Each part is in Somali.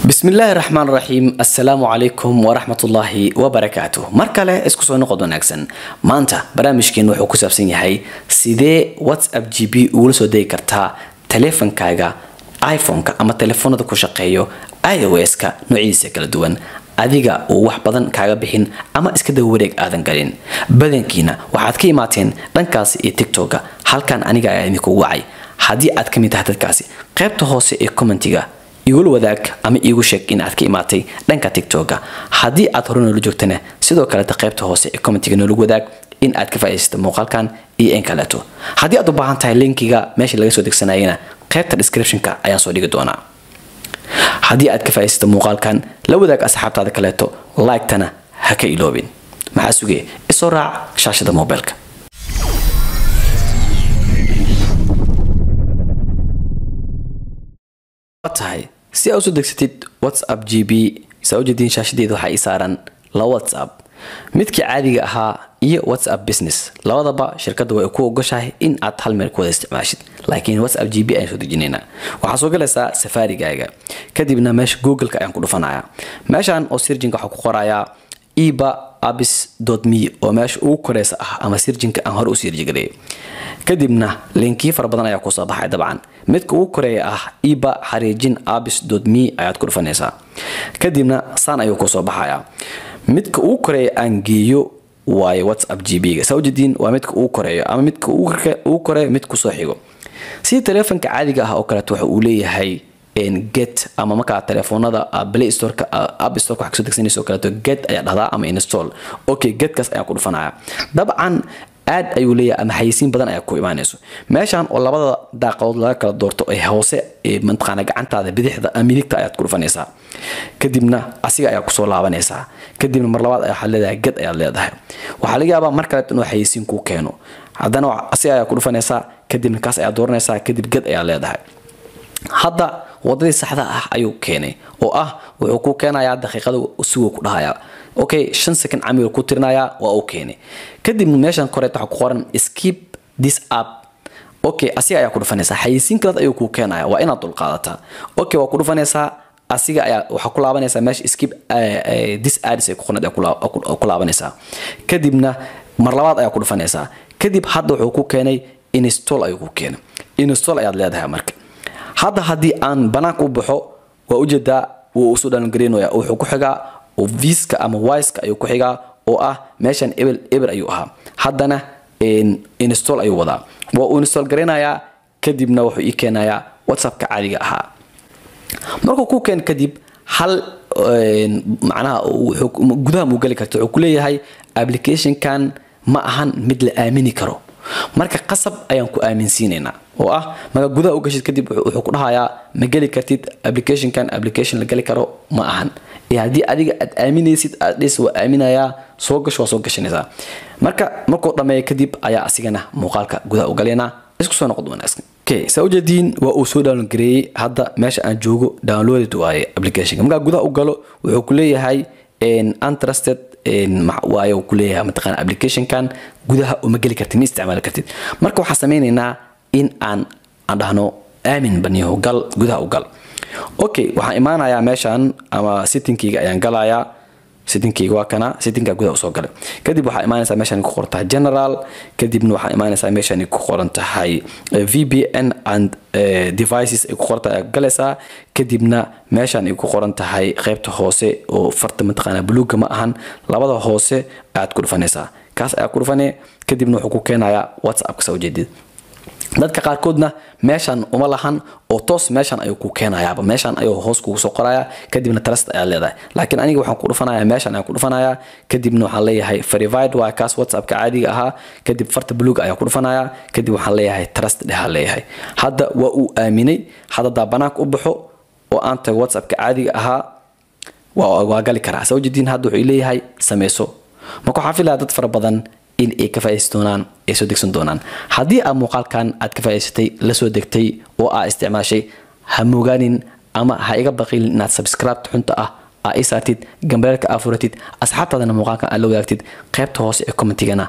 بسم الله الرحمن الرحيم. السلام عليكم ورحمة الله وبركاته. مركله اسكو سو نقد وناغسن مانتا برنامجكين wuxuu ku saabsan yahay sidee WhatsApp GB ugu soo deegi kartaa taleefankaaga iPhone-ka ama telefoonada ku shaqeeyo iOS-ka noocyadiisa kala duwan adiga oo wax badan kaaga bixin ama iska daba wareeg aadan galin badankiina waxaad ka imaateen dhankaas ee TikTok-ga halkan aniga ayaa idinku wacay hadii aad ka mid tahay dadkaasi qaybta hoose ee commentiga igul wadaag ama igu sheeg in aad ka imaatay dhanka TikTok-ga hadii aad hore noo joogtana sidoo kale qaybta hoose ee commentiga noo wadaag in aad ka faa'iideysato muuqaalkan iyo in kale to hadii aad u baahan tahay linkiga meesha laga soo degsanayna qaybta description-ka ayaan soo dhigi doonaa hadii aad ka faa'iideysato muuqaalkan la wadaag asxaabtaada kale to like-tana ha ka iloobin maxaa sugay isoo raac shaashada mobilka tahay si aad u degsatid WhatsApp GB sawjadin shaashadeedu waxa ay saaran la WhatsApp midkii caadiga ahaa iyo WhatsApp business labadaba shirkadu way ku ogashahay in aad hal meel ku wada isticmaashid laakiin WhatsApp GB ay soo dejinayna waxa soo galaysaa Safari-gaaga kadibna meesha Google-ka ayaan ku dhufanayaa meeshan oo searching waxa ku qorayaa iba-abis.me oo meesha ugu koreysa ama searching-ka aan hore u sii jiray kadibna linki fara badan ayaa ku soo baxay dabcan midka ugu koreeya iba-abis.me ayaad ku dhufanaysaa kadibna saan ayuu ku soo baxaya midka ugu koreeya aan geeyo waayo WhatsApp GB-ga sawjadiin waa midka ugu koreeyo ama midka ugu koreeyo mid ku soo xigo si telefoonka caadiga ah oo kale waxa uu leeyahay get ama marka telefoonada Play Store-ka App Store-ka wax soo degsanayso kale get ayaa dhahdaa ama install okay get-kaas ayaa ku dhufanaya dabcan aad ayuu leeyahay ama xayisiin badan ayaa ku imaanayso meeshan oo labada daaqadood laga kala doorto ee hoose ee mantiqana gacantaada bidixda midigta ayaad ku dhufanaysaa kadibna asiga ayaa ku soo laabanaysaa kadibna mar labaad ayaa leedahay get ayaa leedahay waxa laga yaabaa mar kale inuu xayisiin ku keeno hadana asiga ayaa ku dhufanaysaa kadibna kaas ayaa dooranaysaa kadib get ayaa leedahay hadda wadadii saxda ah ayuu keenay oo wuxuu ku keenayaa daqiiqada suuq ku dhahaya okay 5 second camil ku tirnaya waa uu keenay kadib meeshan koreet waxa ku qoran skip this app okay asiga ayaa ku dhufanaysaa xayisiin kale ayuu ku keenaya waa inaad dul qaadataa okay waa ku dhufanaysaa asiga ayaa waxa ku laabanaysaa meesha skip this ads ay ku qornad ku laabanaysaa kadibna mar labaad ayaa ku dhufanaysaa kadib hadda wuxuu ku keenay install ayuu ku keenay install ayaad leedahay marka hadda hadii aan banaanka u baxo waa u jeedaa uu soo dhalan gareynaya wuxuu ku xigaa oo viska ama wise-ka ayuu ku xigaa oo meeshan eber ayuu ahaa haddana install ayuu wadaa waa uu install gareynayaa kadibna wuxuu ii keenayaa WhatsApp-ka caadiga ahaa markuu ku keen kadib hal macnaha gudaha muu gali karto wuxuu ku leeyahay application-kan ma ahan mid la aamini karo marka qasab ayaan ku aaminsiinaynaa oo marka gudaha u gashid kadib wuxuu ku dhahayaa ma gali kartid application la gali karo ma ahan hadii adiga aad aaminaysid aad dhis waa aaminayaa soo gasho soo gashanaysaa markuu dhameeyo kadib ayaa asigana muuqaalka gudaha u galeena isku soo noqdo wanaagsan okay sawjadiin waa uu soo download gareeyay hadda meesha aan joogo download waaye application marka gudaha u galo wuxuu ku leeyahay untrusted waayo ku leeyahay mataqaan application-kan gudaha uma gali kartid ma isticmaali kartid marka waxa sameeynaa in aan dhahno aamin baniyo gal gudaha u gal okay waxa imaanaya meeshan ama setting-kiga ayaan galayaa setting-kiga waa kana setting-ka gudaha soo galay kadib waxa imaanaysa meeshan ku qoran tahay general kadibna waxa imaanaysa meeshan ku qoran tahay VPN and devices ku qoran tahay galaysa kadibna meeshan ku qoran tahay qaybta hoose oo farta mataqaana buluuga ma ahan labada hoose aad ku dhufanaysaa kaas ayaa ku dhufanay kadibna wuxuu ku keenayaa WhatsApp-ka soo jeedid dadka qaarkoodna meeshan uma lahan oo toos meeshan ayuu ku keenayaa meeshan ayuu hoos ku soo qoraya kadibna trust ayaa leedahay laakiin aniga waxaan ku dhufanayaa meeshan ayaan ku dhufanayaa kadibna waxaan leeyahay verified waa kaas WhatsApp-ka caadiga ahaa kadib farta buluuga ayaa ku dhufanayaa kadib waxaan leeyahay trust dhaha leeyahay hadda waa uu aaminay hadda banaanka u baxo oo aan tahay WhatsApp-ka caadiga ahaa waa gali karaa soo jeedin hadda wuxuu leeyahay sameeso marka waxaan filayaa dad fara badan in ay ka faa'iideysan ay soo degsan doonaan hadii aad muuqaalkan aad ka faa'iideystay la soo degtay oo aad isticmaashay ha mogaanin ama ha iga baqilin inaad subscribe xunta isaatid gambarka afuratid asxaabtaadana muuqaalkan aad la wadaagtid qaybta hoose ee commentigana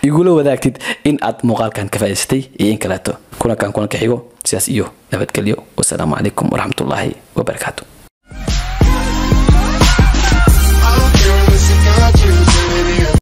igula wadaagtid in aad muuqaalkan ka faa'iideystay iyo in kale to كنا كحيو سياس إيو نبت كليو والسلام عليكم ورحمة الله وبركاته.